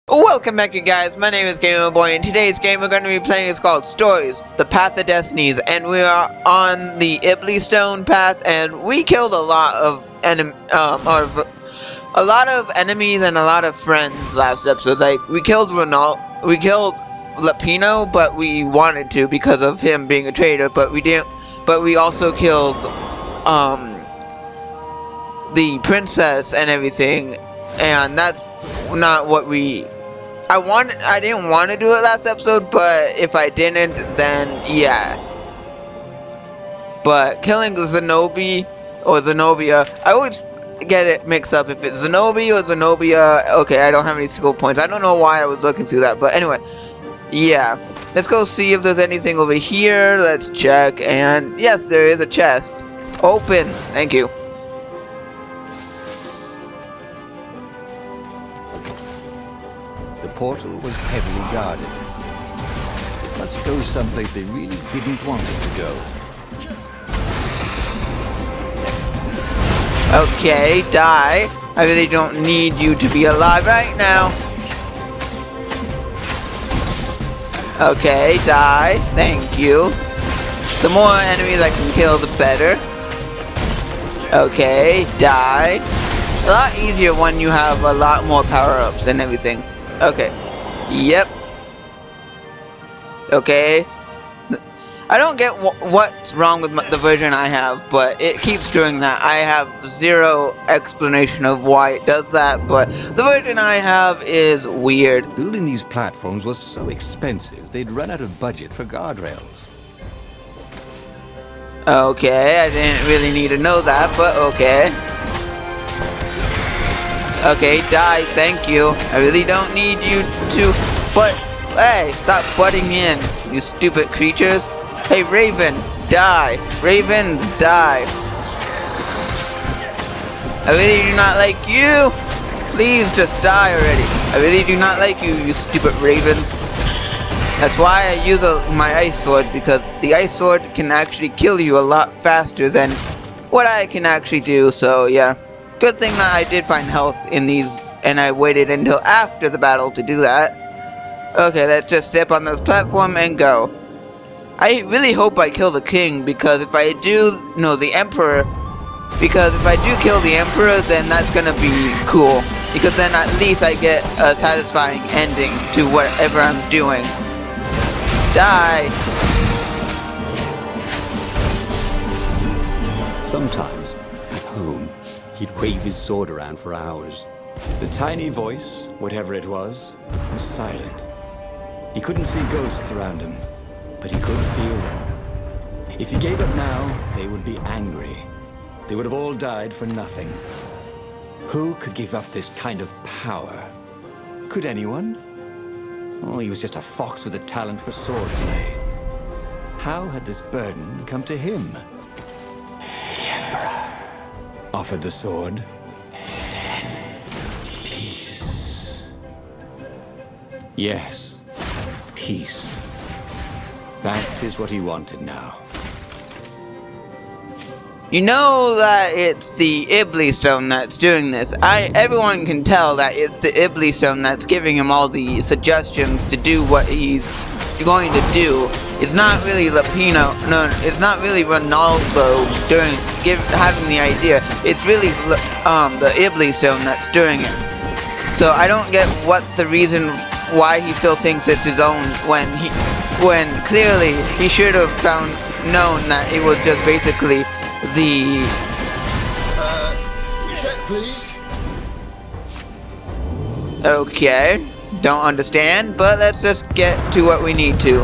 Welcome back, you guys. My name is GamerBoy, and today's game we're going to be playing is called Stories, The Path of Destinies, and we are on the A+Stone path, and we killed a lot of enemies and a lot of friends last episode. Like, we killed Lapino, but we wanted to because of him being a traitor, but we didn't. But we also killed the princess and everything, and that's not what I didn't want to do it last episode, but if I didn't, then yeah. But killing Zenobia, I always get it mixed up if it's Zenobia or Zenobia. Okay, I don't have any skill points. I don't know why I was looking through that, but anyway, yeah. Let's go see if there's anything over here. Let's check, and yes, there is a chest. Open. Thank you. The portal was heavily guarded. It must go someplace they really didn't want it to go. Okay, die. I really don't need you to be alive right now. Okay, die. Thank you. The more enemies I can kill, the better. Okay, die. A lot easier when you have a lot more power-ups and everything. Okay. Yep. Okay. I don't get what's wrong with the version I have, but it keeps doing that. I have zero explanation of why it does that, but the version I have is weird. Building these platforms was so expensive, they'd run out of budget for guardrails. Okay, I didn't really need to know that, but okay. Okay, die, thank you. I really don't need you to, but, hey, stop butting in, you stupid creatures. Hey, Raven, die. Ravens, die. I really do not like you. Please just die already. I really do not like you, you stupid Raven. That's why I use my ice sword, because the ice sword can actually kill you a lot faster than what I can actually do, so yeah. Good thing that I did find health in these, and I waited until after the battle to do that. Okay, let's just step on this platform and go. I really hope I kill the king, because if I do, no, the emperor, because if I do kill the emperor, then that's gonna be cool, because then at least I get a satisfying ending to whatever I'm doing. Die! Sometimes, at home, he'd wave his sword around for hours. The tiny voice, whatever it was silent. He couldn't see ghosts around him, but he could feel them. If he gave up now, they would be angry. They would have all died for nothing. Who could give up this kind of power? Could anyone? Oh, he was just a fox with a talent for swordplay. How had this burden come to him? The Emperor offered the sword. Then peace. Yes, peace. That is what he wanted now. You know that it's the A+Stone that's doing this. Everyone can tell that it's the A+Stone that's giving him all the suggestions to do what he's going to do. It's not really Lapino, no, it's not really Ronaldo having the idea. It's really the A+Stone that's doing it. So I don't get what the reason why he still thinks it's his own when clearly he should have known that it was just basically the check please. Okay, don't understand, but let's just get to what we need to.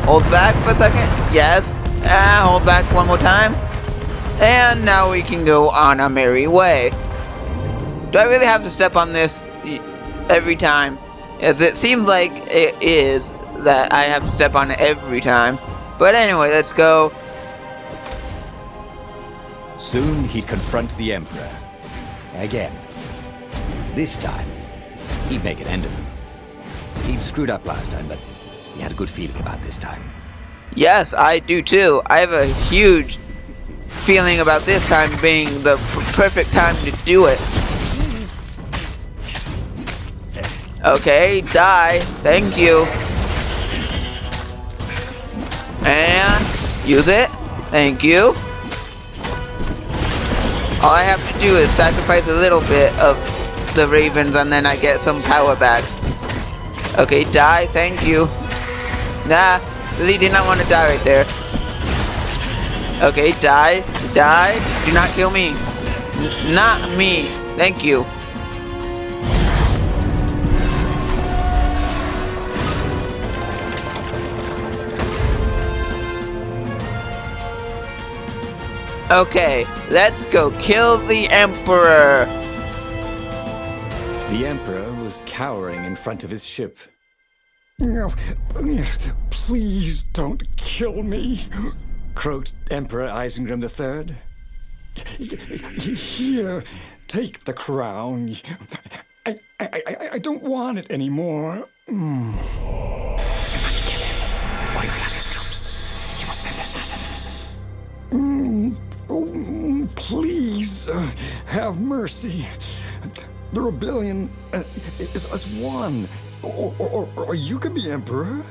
Hold back for a second. Yes. Hold back one more time. And now we can go on our merry way. Do I really have to step on this every time? As it seems like it is that I have to step on it every time. But anyway, let's go. Soon he'd confront the Emperor. Again. This time, he'd make an end of him. He'd screwed up last time, but he had a good feeling about this time. Yes, I do too. I have a huge feeling about this time being the perfect time to do it. Okay, die. Thank you. And use it. Thank you. All I have to do is sacrifice a little bit of the ravens and then I get some power back. Okay, die. Thank you. Nah, really did not want to die right there. Okay, die. Die. Do not kill me. Not me. Thank you. Okay, let's go kill the Emperor. The Emperor was cowering in front of his ship. No, please don't kill me. Croaked Emperor Isengrim III. Here, take the crown. I don't want it anymore. You must kill him, or he will have his troops. He will send assassins. Please, have mercy. The rebellion is won. Or you could be emperor.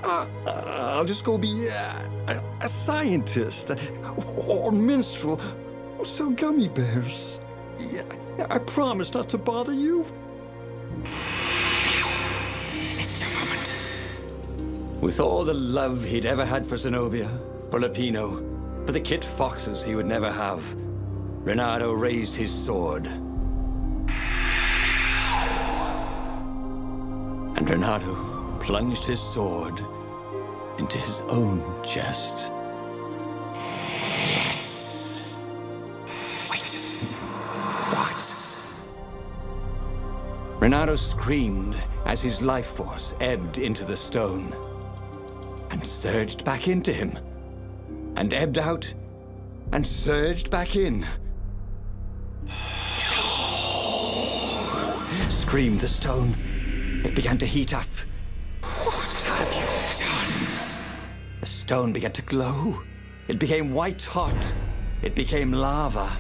I'll just go be a scientist or minstrel or sell gummy bears. Yeah, I promise not to bother you. It's your moment. With all the love he'd ever had for Zenobia, for Lupino, for the kit foxes he would never have, Renato raised his sword. And Renato plunged his sword into his own chest. Wait. What? Renato screamed as his life force ebbed into the stone and surged back into him, and ebbed out and surged back in. Screamed the stone. It began to heat up. What have you done? The stone began to glow. It became white hot. It became lava.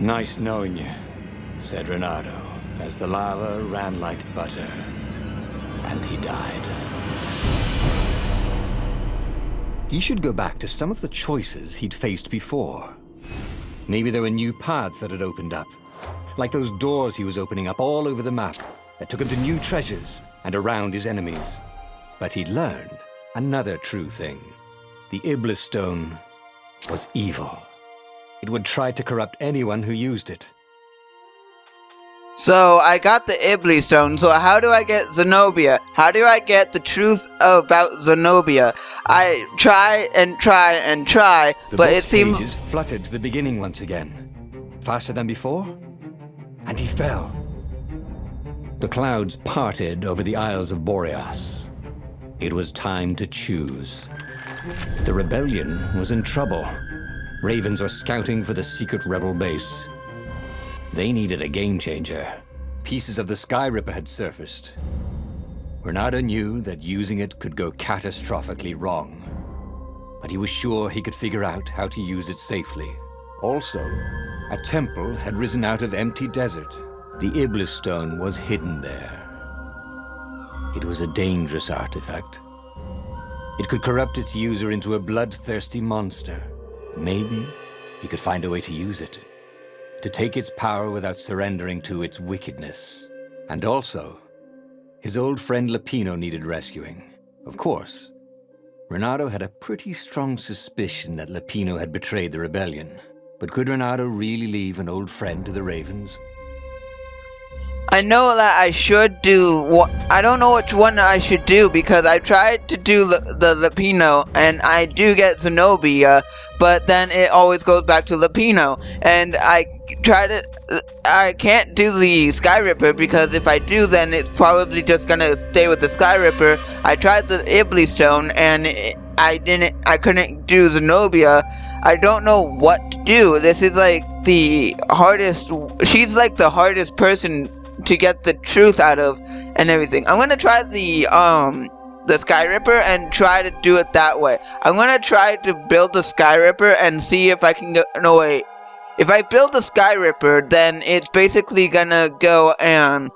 Nice knowing you, said Renato, as the lava ran like butter. And he died. He should go back to some of the choices he'd faced before. Maybe there were new paths that had opened up, like those doors he was opening up all over the map that took him to new treasures and around his enemies. But he'd learned another true thing. The Iblis Stone was evil. It would try to corrupt anyone who used it. So I got the Iblis Stone, so how do I get Zenobia? How do I get the truth about Zenobia? I try and try and try, but it seems... The pages fluttered to the beginning once again. Faster than before? And he fell. The clouds parted over the Isles of Boreas. It was time to choose. The rebellion was in trouble. Ravens were scouting for the secret rebel base. They needed a game changer. Pieces of the Sky Ripper had surfaced. Renato knew that using it could go catastrophically wrong, but he was sure he could figure out how to use it safely. Also, a temple had risen out of empty desert. The Iblis Stone was hidden there. It was a dangerous artifact. It could corrupt its user into a bloodthirsty monster. Maybe he could find a way to use it, to take its power without surrendering to its wickedness. And also, his old friend Lupino needed rescuing. Of course, Renato had a pretty strong suspicion that Lupino had betrayed the rebellion. But could Renato really leave an old friend to the Ravens? I know that I should do... I don't know which one I should do, because I tried to do the Lupino, and I do get Zenobia, but then it always goes back to Lupino. And I can't do the Sky Ripper, because if I do, then it's probably just gonna stay with the Sky Ripper. I tried the Iblis Stone, and I couldn't do Zenobia. I don't know what to do. This is like the hardest... She's like the hardest person to get the truth out of and everything. I'm gonna try the Sky Ripper and try to do it that way. I'm gonna try to build the Sky Ripper and see if I can get... No, wait. if I build a Sky Ripper, then it's basically gonna go and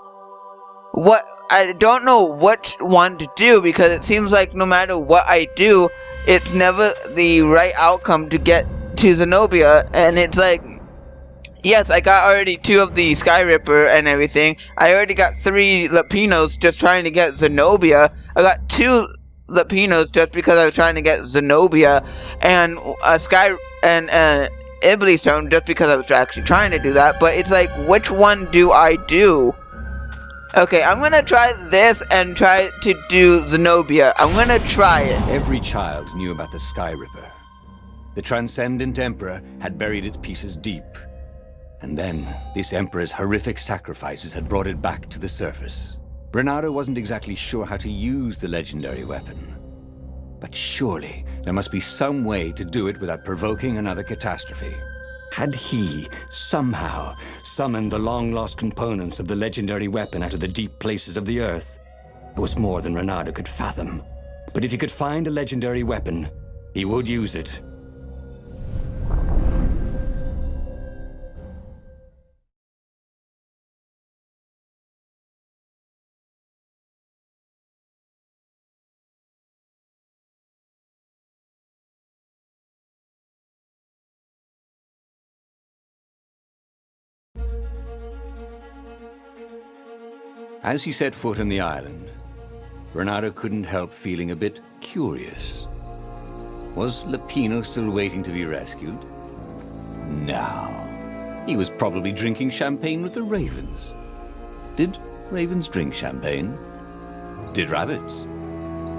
I don't know which one to do, because it seems like no matter what I do, it's never the right outcome to get to Zenobia. And it's like, yes, I got already 2 of the Sky Ripper and everything. I already got 3 Lapinos just trying to get Zenobia. I got 2 Lapinos just because I was trying to get Zenobia, and a Iblis Stone just because I was actually trying to do that. But it's like, which one do I do? Okay, I'm gonna try this and try to do Zenobia. I'm gonna try it. Every child knew about the Sky Ripper. The Transcendent Emperor had buried its pieces deep. And then, this Emperor's horrific sacrifices had brought it back to the surface. Bernardo wasn't exactly sure how to use the legendary weapon. But surely, there must be some way to do it without provoking another catastrophe. Had he, somehow, summoned the long-lost components of the legendary weapon out of the deep places of the Earth? It was more than Bernardo could fathom. But if he could find a legendary weapon, he would use it. As he set foot on the island, Bernardo couldn't help feeling a bit curious. Was Lapino still waiting to be rescued? No. He was probably drinking champagne with the ravens. Did ravens drink champagne? Did rabbits?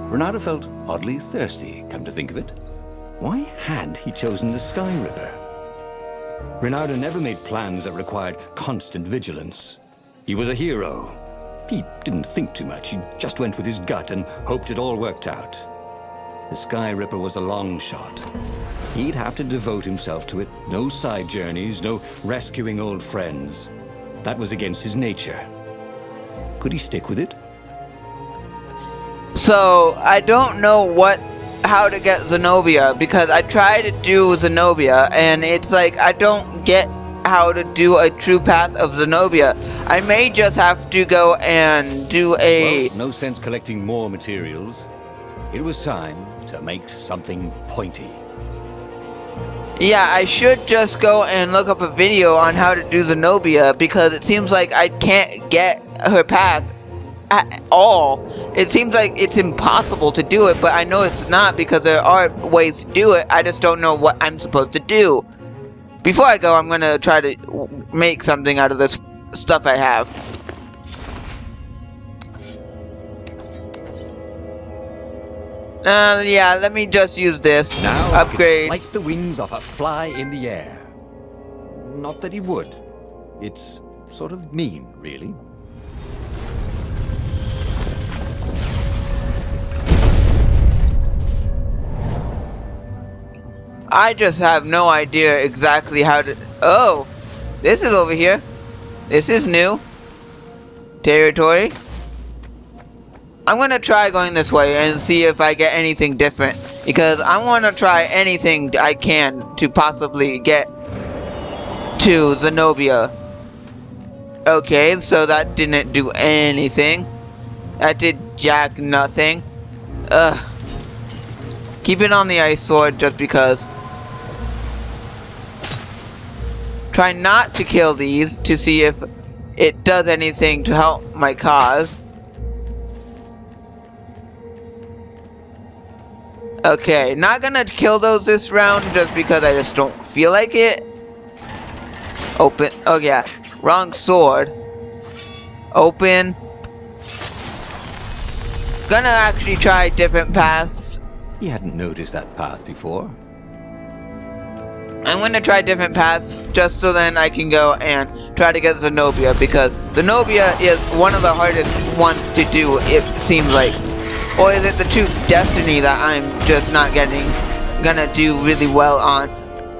Bernardo felt oddly thirsty, come to think of it. Why had he chosen the Sky Ripper? Bernardo never made plans that required constant vigilance. He was a hero. He didn't think too much. He just went with his gut and hoped it all worked out. The Sky Ripper was a long shot. He'd have to devote himself to it. No side journeys, no rescuing old friends. That was against his nature. Could he stick with it? So, I don't know how to get Zenobia, because I try to do Zenobia, and it's like, I don't get how to do a true path of Zenobia. I may just have to go and do a... Well, no sense collecting more materials. It was time to make something pointy. Yeah, I should just go and look up a video on how to do Zenobia, because it seems like I can't get her path at all. It seems like it's impossible to do it, but I know it's not, because there are ways to do it. I just don't know what I'm supposed to do. Before I go, I'm gonna try to make something out of this stuff I have. Yeah, let me just use this. Now upgrade. Slice the wings off a fly in the air. Not that he would. It's sort of mean, really. I just have no idea exactly how to... Oh! This is over here. This is new. Territory. I'm gonna try going this way and see if I get anything different. Because I want to try anything I can to possibly get to Zenobia. Okay, so that didn't do anything. That did jack nothing. Ugh. Keep it on the ice sword just because. Try not to kill these to see if it does anything to help my cause. Okay, not gonna kill those this round just because I just don't feel like it. Open. Oh yeah, wrong sword. Open. Gonna actually try different paths. He hadn't noticed that path before. I'm gonna try different paths just so then I can go and try to get Zenobia, because Zenobia is one of the hardest ones to do, it seems like. Or is it the true Destiny that I'm just not gonna do really well on?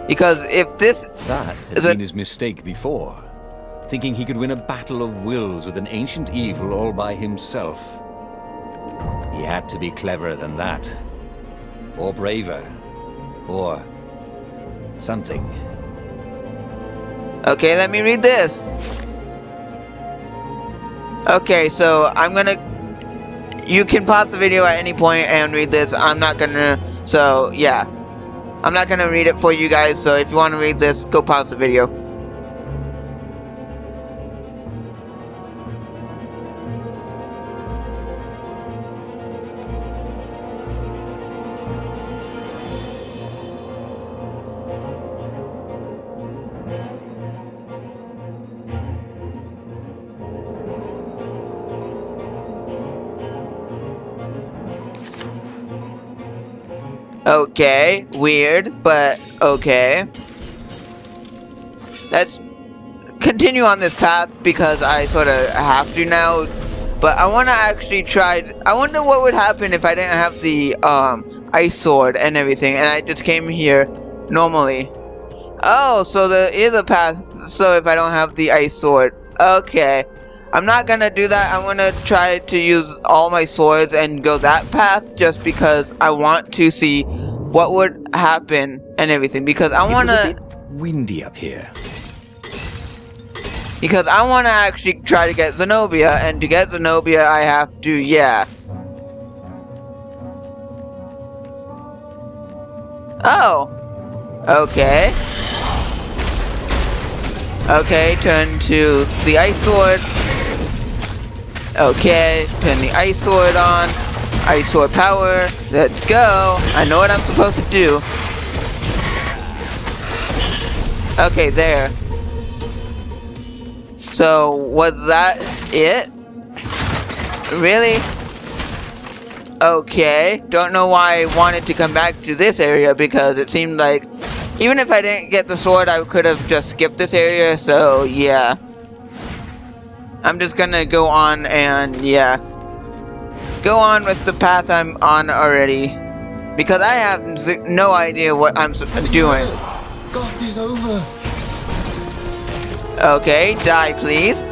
Because if this... That had been his mistake before. Thinking he could win a battle of wills with an ancient evil all by himself. He had to be cleverer than that. Or braver. Or... something. Okay, let me read this. Okay, so I'm gonna... You can pause the video at any point and read this. I'm not gonna... So, yeah. I'm not gonna read it for you guys, so if you want to read this, go pause the video. Okay, weird, but okay. Let's continue on this path because I sort of have to now. But I want to actually try. I wonder what would happen if I didn't have the ice sword and everything, and I just came here normally. Oh, so there is a path. So if I don't have the ice sword, okay. I'm not gonna do that. I'm gonna try to use all my swords and go that path just because I want to see what would happen and everything. Because I wanna... It was a bit windy up here. Because I wanna actually try to get Zenobia, and to get Zenobia I have to, yeah. Oh. Okay. Okay, turn to the ice sword. Okay, turn the ice sword on. Ice sword power. Let's go. I know what I'm supposed to do. Okay, there. So, was that it? Really? Okay. Don't know why I wanted to come back to this area because it seemed like even if I didn't get the sword, I could have just skipped this area, so yeah. I'm just gonna go on and, yeah. Go on with the path I'm on already. Because I have no idea what I'm doing. God is over. Okay, die please.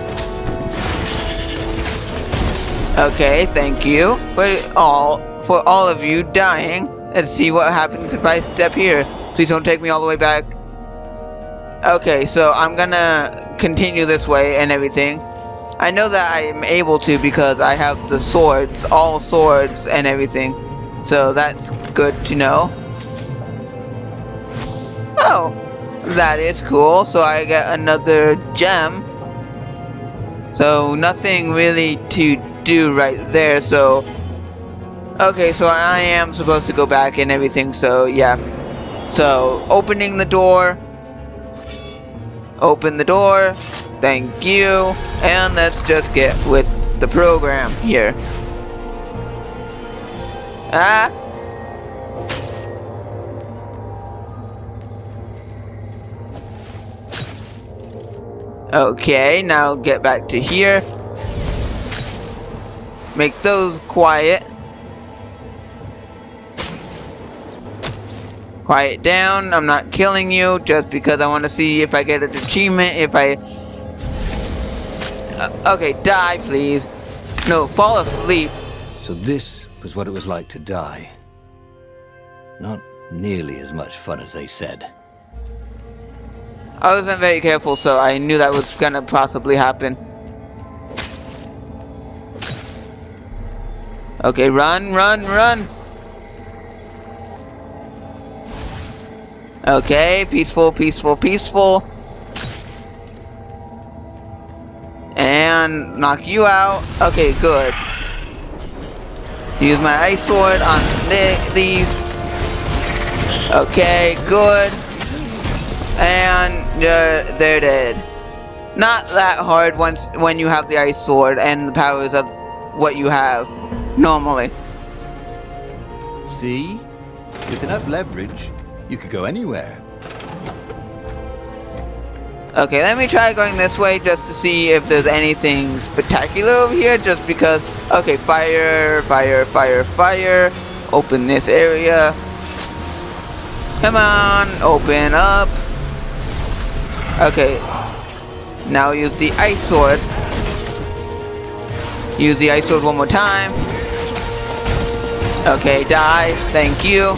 Okay, thank you for all of you dying. Let's see what happens if I step here. Please don't take me all the way back. Okay, so I'm gonna continue this way and everything. I know that I'm able to because I have the swords, all swords and everything. So that's good to know. Oh, that is cool. So I get another gem. So nothing really to do right there. So, okay, so I am supposed to go back and everything. So yeah. So opening the door. Open the door. Thank you. And let's just get with the program here. Ah. Okay, now get back to here. Make those quiet. Quiet down. I'm not killing you just because I want to see if I get an achievement. If I... okay, die please. No, fall asleep. So this was what it was like to die. Not nearly as much fun as they said. I wasn't very careful, so I knew that was gonna possibly happen. Okay, run, run, run. Okay, peaceful, peaceful, peaceful. And knock you out. Okay, good. Use my ice sword on these. Okay, good. And they're dead. Not that hard when you have the ice sword and the powers of what you have normally. See? With enough leverage, you could go anywhere. Okay, let me try going this way just to see if there's anything spectacular over here, just because... okay, fire, fire, fire, fire. Open this area. Come on, open up. Okay. Now use the ice sword. Use the ice sword one more time. Okay, die. Thank you.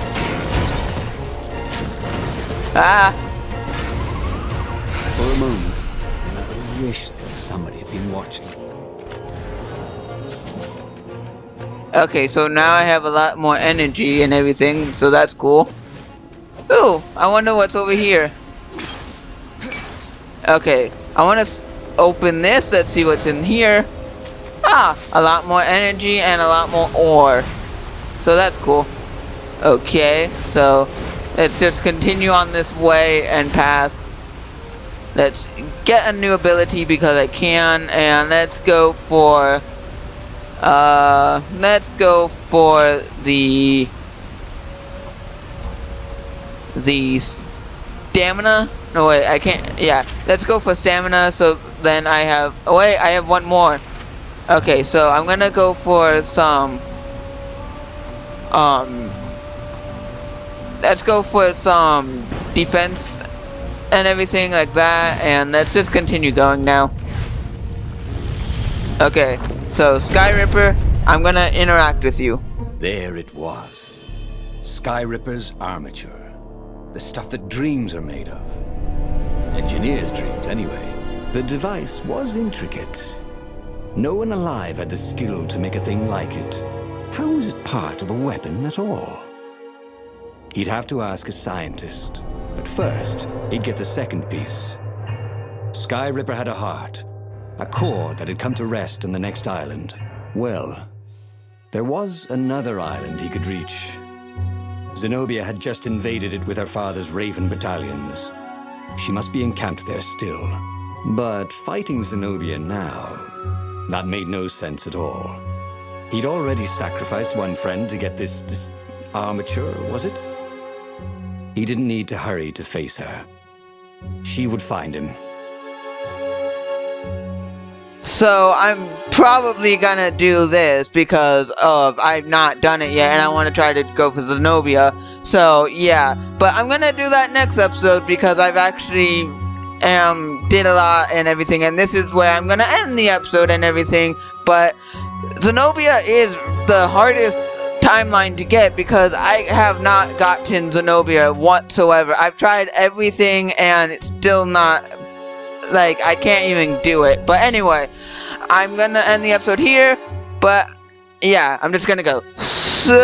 For a a moment, and I would wish that somebody had been watching. Okay, so now I have a lot more energy and everything, so that's cool. Ooh, I wonder what's over here. Okay, I want to open this. Let's see what's in here. Ah, a lot more energy and a lot more ore. So that's cool. Okay, so let's just continue on this way and path. Let's get a new ability because I can, and let's go for the stamina. No wait, I can't. Yeah, let's go for stamina. So then I have. Oh wait, I have one more. Okay, so I'm gonna go for some. Let's go for some defense and everything like that, and let's just continue going now. Okay, so Sky Ripper, I'm gonna interact with you. There it was. Sky Ripper's armature. The stuff that dreams are made of. Engineers' dreams, anyway. The device was intricate. No one alive had the skill to make a thing like it. How is it part of a weapon at all? He'd have to ask a scientist. But first, he'd get the second piece. Sky Ripper had a heart. A core that had come to rest on the next island. Well, there was another island he could reach. Zenobia had just invaded it with her father's Raven battalions. She must be encamped there still. But fighting Zenobia now, that made no sense at all. He'd already sacrificed one friend to get this armature, was it? He didn't need to hurry to face her. She would find him. So I'm probably gonna do this because I've not done it yet and I want to try to go for Zenobia. So yeah, but I'm gonna do that next episode because I've actually did a lot and everything, and this is where I'm gonna end the episode and everything. But Zenobia is the hardest timeline to get because I have not gotten Zenobia whatsoever. I've tried everything and it's still not, like, I can't even do it. But anyway, I'm gonna end the episode here, but yeah, I'm just gonna go. So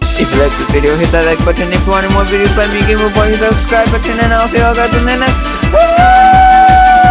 if you like this video, hit that like button. If you want more videos by me, GamerBoy, hit that subscribe button, and I'll see you all guys in the next video.